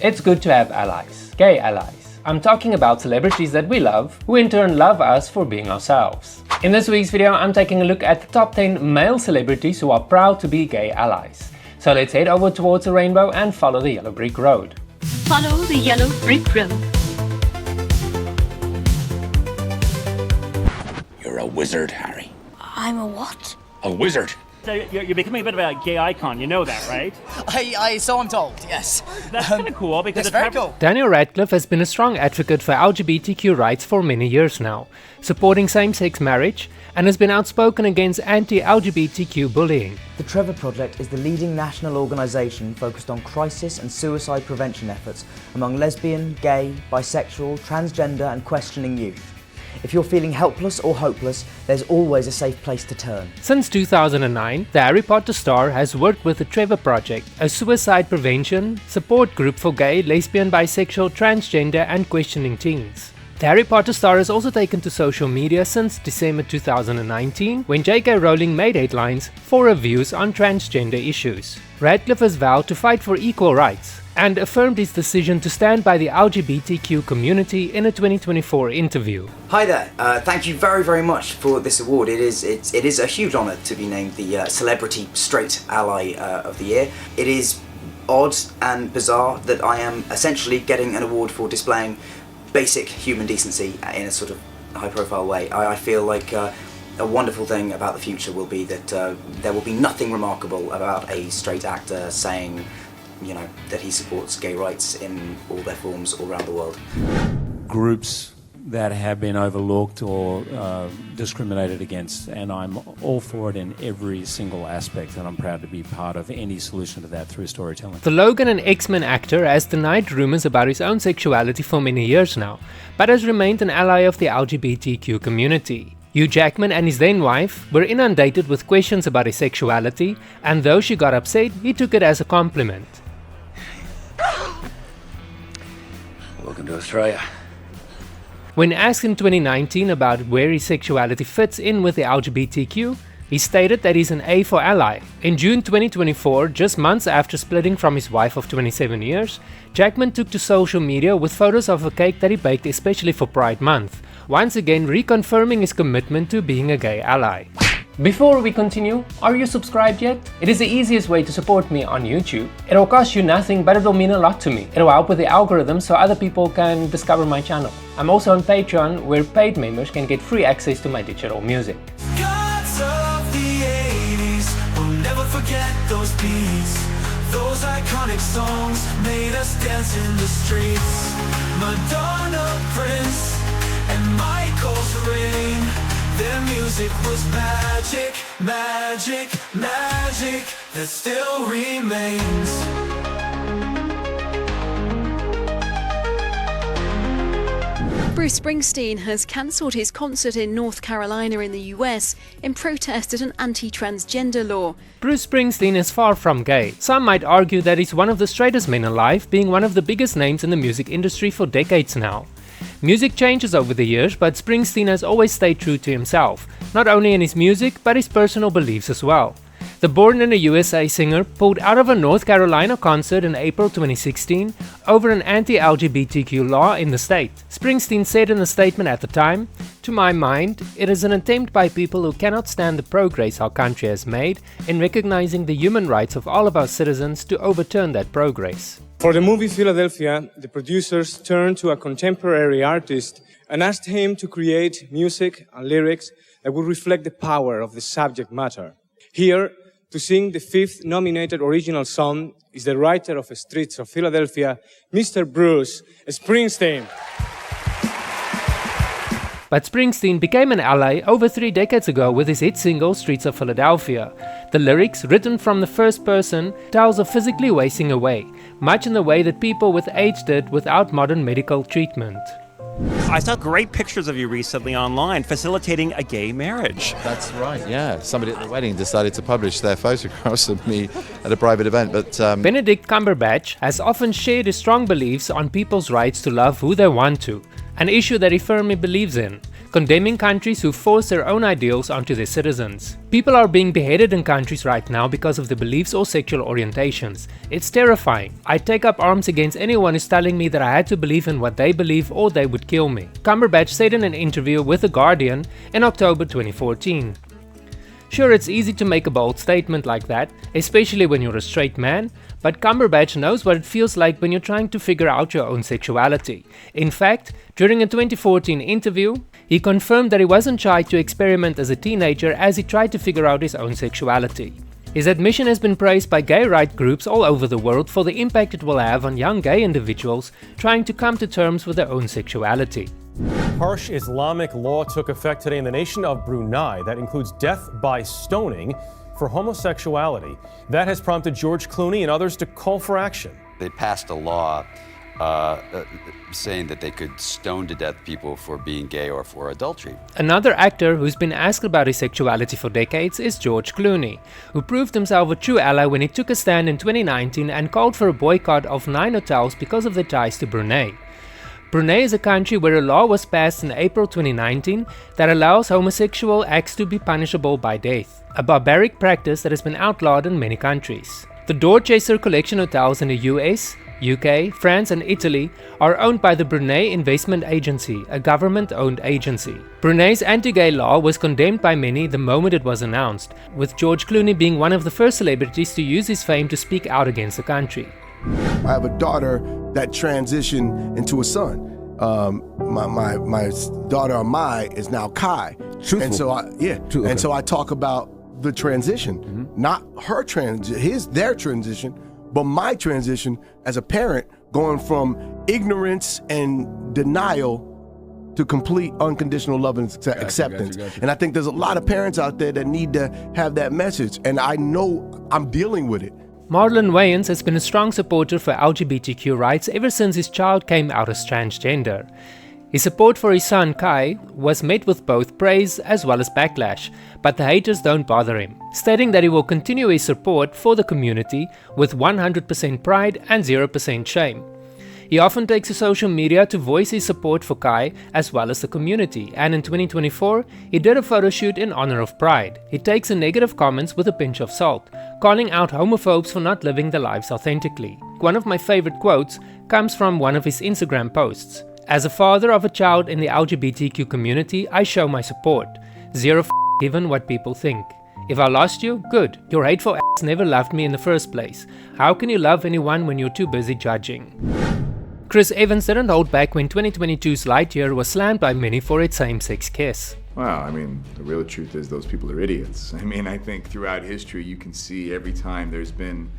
It's good to have allies, gay allies. I'm talking about celebrities that we love, who in turn love us for being ourselves. In this week's video, I'm taking a look at the top 10 male celebrities who are proud to be gay allies. So let's head over towards the rainbow and follow the yellow brick road. Follow the yellow brick road. You're a wizard, Harry. I'm a what? A wizard. So you're becoming a bit of a gay icon, you know that, right? So I'm told, yes. That's kind of cool because It's very cool. Daniel Radcliffe has been a strong advocate for LGBTQ rights for many years now, supporting same-sex marriage, and has been outspoken against anti-LGBTQ bullying. The Trevor Project is the leading national organisation focused on crisis and suicide prevention efforts among lesbian, gay, bisexual, transgender and questioning youth. If you're feeling helpless or hopeless, there's always a safe place to turn. Since 2009, the Harry Potter star has worked with the Trevor Project, a suicide prevention support group for gay, lesbian, bisexual, transgender and questioning teens. The Harry Potter star has also taken to social media since December 2019, when J.K. Rowling made headlines for her views on transgender issues. Radcliffe has vowed to fight for equal rights and affirmed his decision to stand by the LGBTQ community in a 2024 interview. Hi there, thank you very much for this award. It is a huge honour to be named the Celebrity Straight Ally of the Year. It is odd and bizarre that I am essentially getting an award for displaying basic human decency in a sort of high-profile way. I feel like a wonderful thing about the future will be that there will be nothing remarkable about a straight actor saying, you know, that he supports gay rights in all their forms all around the world. Groups that have been overlooked or discriminated against, and I'm all for it in every single aspect, and I'm proud to be part of any solution to that through storytelling. The Logan and X-Men actor has denied rumors about his own sexuality for many years now, but has remained an ally of the LGBTQ community. Hugh Jackman and his then wife were inundated with questions about his sexuality, and though she got upset, he took it as a compliment. Welcome to Australia. When asked in 2019 about where his sexuality fits in with the LGBTQ, he stated that he's an A for ally. In June 2024, just months after splitting from his wife of 27 years, Jackman took to social media with photos of a cake that he baked especially for Pride Month, once again reconfirming his commitment to being a gay ally. Before we continue, are you subscribed yet? It is the easiest way to support me on YouTube. It'll cost you nothing, but it'll mean a lot to me. It'll help with the algorithm so other people can discover my channel. I'm also on Patreon, where paid members can get free access to my digital music. Gods of the 80s, we'll never forget those beats. Those iconic songs made us dance in the streets. Madonna, Prince, and Michael's Ring. Their music was magic, magic, magic that still remains. Bruce Springsteen has cancelled his concert in North Carolina in the US in protest at an anti-transgender law. Bruce Springsteen is far from gay. Some might argue that he's one of the straightest men alive, being one of the biggest names in the music industry for decades now. Music changes over the years, but Springsteen has always stayed true to himself, not only in his music, but his personal beliefs as well. The born in the USA singer pulled out of a North Carolina concert in April 2016 over an anti-LGBTQ law in the state. Springsteen said in a statement at the time, "To my mind, it is an attempt by people who cannot stand the progress our country has made in recognizing the human rights of all of our citizens to overturn that progress." For the movie Philadelphia, the producers turned to a contemporary artist and asked him to create music and lyrics that would reflect the power of the subject matter. Here, to sing the 5th nominated original song is the writer of Streets of Philadelphia, Mr. Bruce Springsteen. But Springsteen became an ally over 3 decades ago with his hit single Streets of Philadelphia. The lyrics, written from the first person, tells of physically wasting away, much in the way that people with AIDS did without modern medical treatment. I saw great pictures of you recently online facilitating a gay marriage. That's right, yeah. Somebody at the wedding decided to publish their photographs of me at a private event, but Benedict Cumberbatch has often shared his strong beliefs on people's rights to love who they want to, an issue that he firmly believes in. condemning countries who force their own ideals onto their citizens. People are being beheaded in countries right now because of their beliefs or sexual orientations. It's terrifying. I take up arms against anyone who's telling me that I had to believe in what they believe or they would kill me, Cumberbatch said in an interview with The Guardian in October 2014. Sure, it's easy to make a bold statement like that, especially when you're a straight man, but Cumberbatch knows what it feels like when you're trying to figure out your own sexuality. In fact, during a 2014 interview, he confirmed that he wasn't shy to experiment as a teenager as he tried to figure out his own sexuality. His admission has been praised by gay rights groups all over the world for the impact it will have on young gay individuals trying to come to terms with their own sexuality. Harsh Islamic law took effect today in the nation of Brunei that includes death by stoning for homosexuality. That has prompted George Clooney and others to call for action. They passed a law saying that they could stone to death people for being gay or for adultery. Another actor who's been asked about his sexuality for decades is George Clooney, who proved himself a true ally when he took a stand in 2019 and called for a boycott of 9 hotels because of their ties to Brunei. Brunei is a country where a law was passed in April 2019 that allows homosexual acts to be punishable by death, a barbaric practice that has been outlawed in many countries. The Dorchester Collection hotels in the US, UK, France and Italy are owned by the Brunei Investment Agency, a government-owned agency. Brunei's anti-gay law was condemned by many the moment it was announced, with George Clooney being one of the first celebrities to use his fame to speak out against the country. I have a daughter that transitioned into a son. My daughter Amai is now Kai. Truthful. And so Okay. so I talk about the transition, not her their transition, but my transition as a parent, going from ignorance and denial to complete unconditional love and acceptance. Gotcha. And I think there's a lot of parents out there that need to have that message, and I know I'm dealing with it. Marlon Wayans has been a strong supporter for LGBTQ rights ever since his child came out as transgender. His support for his son Kai was met with both praise as well as backlash, but the haters don't bother him, stating that he will continue his support for the community with 100% pride and 0% shame. He often takes to social media to voice his support for Kai as well as the community, and in 2024, he did a photo shoot in honor of Pride. He takes the negative comments with a pinch of salt, calling out homophobes for not living their lives authentically. One of my favorite quotes comes from one of his Instagram posts. As a father of a child in the LGBTQ community, I show my support. 0 given what people think. If I lost you, good. Your hateful ass never loved me in the first place. How can you love anyone when you're too busy judging? Chris Evans didn't hold back when 2022's Lightyear was slammed by many for its same-sex kiss. Well, I mean, the real truth is those people are idiots. I mean, I think throughout history you can see every time there's been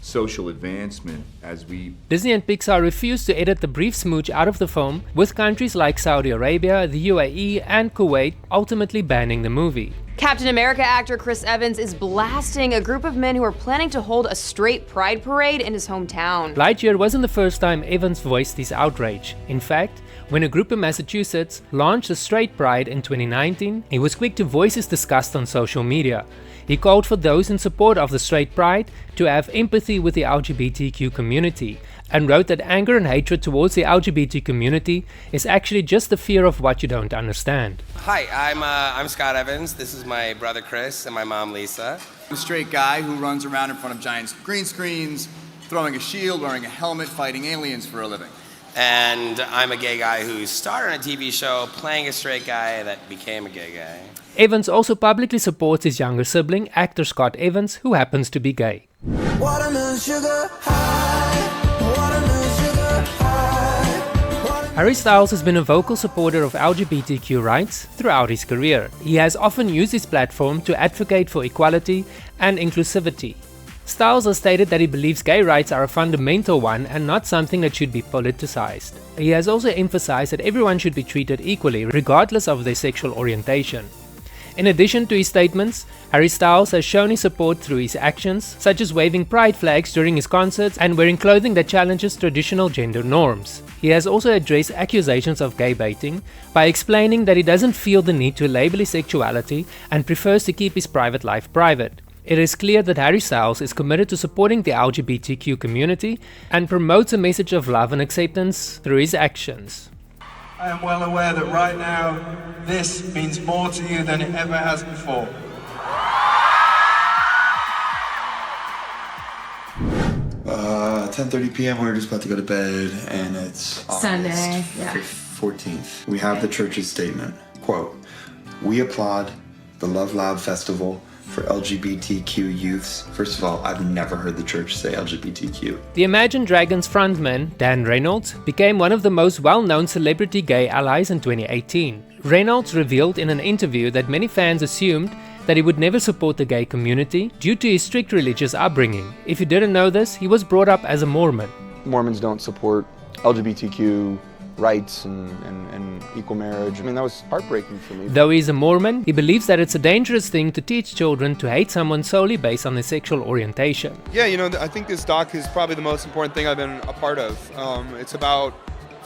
social advancement as we... Disney and Pixar refused to edit the brief smooch out of the film, with countries like Saudi Arabia, the UAE and Kuwait ultimately banning the movie. Captain America actor Chris Evans is blasting a group of men who are planning to hold a straight pride parade in his hometown. Lightyear wasn't the first time Evans voiced his outrage. In fact, when a group in Massachusetts launched a straight pride in 2019, he was quick to voice his disgust on social media. He called for those in support of the straight pride to have empathy with the LGBTQ community, and wrote that anger and hatred towards the LGBT community is actually just the fear of what you don't understand. Hi, I'm Scott Evans. This is my brother Chris and my mom Lisa. I'm a straight guy who runs around in front of giant green screens, throwing a shield, wearing a helmet, fighting aliens for a living. And I'm a gay guy who started on a TV show playing a straight guy that became a gay guy. Evans also publicly supports his younger sibling, actor Scott Evans, who happens to be gay. Watermelon sugar high, watermelon sugar high. Harry Styles has been a vocal supporter of LGBTQ rights throughout his career. He has often used his platform to advocate for equality and inclusivity. Styles has stated that he believes gay rights are a fundamental one and not something that should be politicized. He has also emphasized that everyone should be treated equally, regardless of their sexual orientation. In addition to his statements, Harry Styles has shown his support through his actions, such as waving pride flags during his concerts and wearing clothing that challenges traditional gender norms. He has also addressed accusations of gay baiting by explaining that he doesn't feel the need to label his sexuality and prefers to keep his private life private. It is clear that Harry Styles is committed to supporting the LGBTQ community and promotes a message of love and acceptance through his actions. I am well aware that right now, this means more to you than it ever has before. 10:30 p.m. We're just about to go to bed, and it's Sunday, yeah. 14th. We have the church's statement. Quote, "We applaud the Love Loud Festival for LGBTQ youths." First of all, I've never heard the church say LGBTQ. The Imagine Dragons frontman, Dan Reynolds, became one of the most well-known celebrity gay allies in 2018. Reynolds revealed in an interview that many fans assumed that he would never support the gay community due to his strict religious upbringing. If you didn't know this, he was brought up as a Mormon. Mormons don't support LGBTQ rights and equal marriage. I mean, that was heartbreaking for me. Though he's a Mormon, he believes that it's a dangerous thing to teach children to hate someone solely based on their sexual orientation. Yeah, you know, I think this doc is probably the most important thing I've been a part of. It's about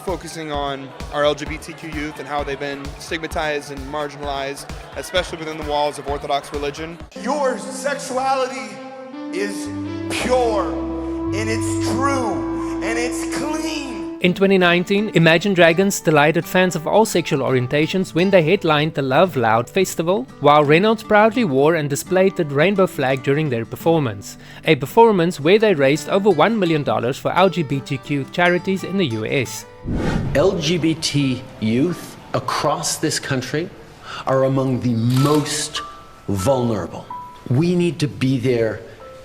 focusing on our LGBTQ youth and how they've been stigmatized and marginalized, especially within the walls of Orthodox religion. Your sexuality is pure, and it's true, and it's clean. In 2019, Imagine Dragons delighted fans of all sexual orientations when they headlined the Love Loud Festival, while Reynolds proudly wore and displayed the rainbow flag during their performance, a performance where they raised over $1 million for LGBTQ charities in the US. LGBT youth across this country are among the most vulnerable. We need to be there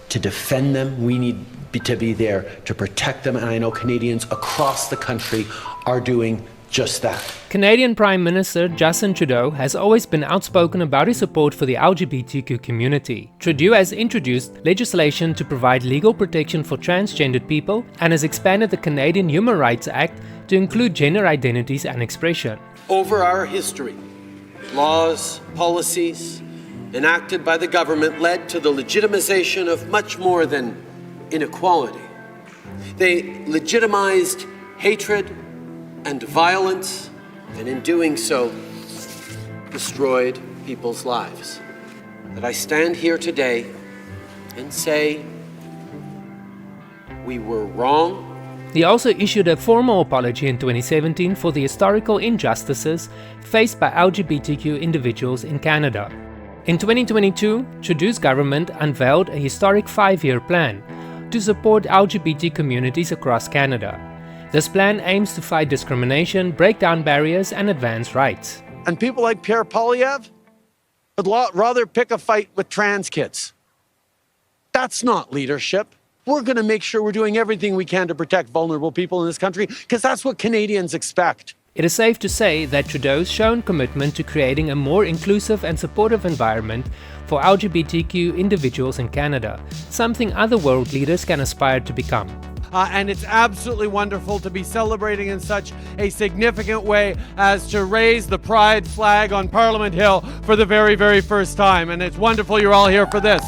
to defend them. We need to be there to protect them, and I know Canadians across the country are doing just that. Canadian Prime Minister Justin Trudeau has always been outspoken about his support for the LGBTQ community. Trudeau has introduced legislation to provide legal protection for transgendered people and has expanded the Canadian Human Rights Act to include gender identities and expression. Over our history, laws, policies enacted by the government led to the legitimization of much more than inequality. They legitimized hatred and violence, and in doing so, destroyed people's lives. That I stand here today and say, we were wrong. He also issued a formal apology in 2017 for the historical injustices faced by LGBTQ individuals in Canada. In 2022, Trudeau's government unveiled a historic 5-year plan to support LGBT communities across Canada. This plan aims to fight discrimination, break down barriers, and advance rights. And people like Pierre Poilievre would rather pick a fight with trans kids. That's not leadership. We're going to make sure we're doing everything we can to protect vulnerable people in this country, because that's what Canadians expect. It is safe to say that Trudeau's shown commitment to creating a more inclusive and supportive environment for LGBTQ individuals in Canada, something other world leaders can aspire to become. And it's absolutely wonderful to be celebrating in such a significant way as to raise the pride flag on Parliament Hill for the very, very first time. And it's wonderful you're all here for this.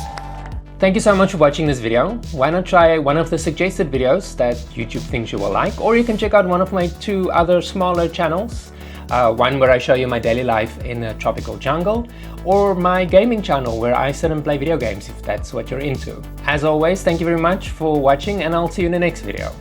Thank you so much for watching this video. Why not try one of the suggested videos that YouTube thinks you will like, or you can check out one of my 2 other smaller channels. One where I show you my daily life in a tropical jungle, or my gaming channel where I sit and play video games if that's what you're into. As always, thank you very much for watching, and I'll see you in the next video.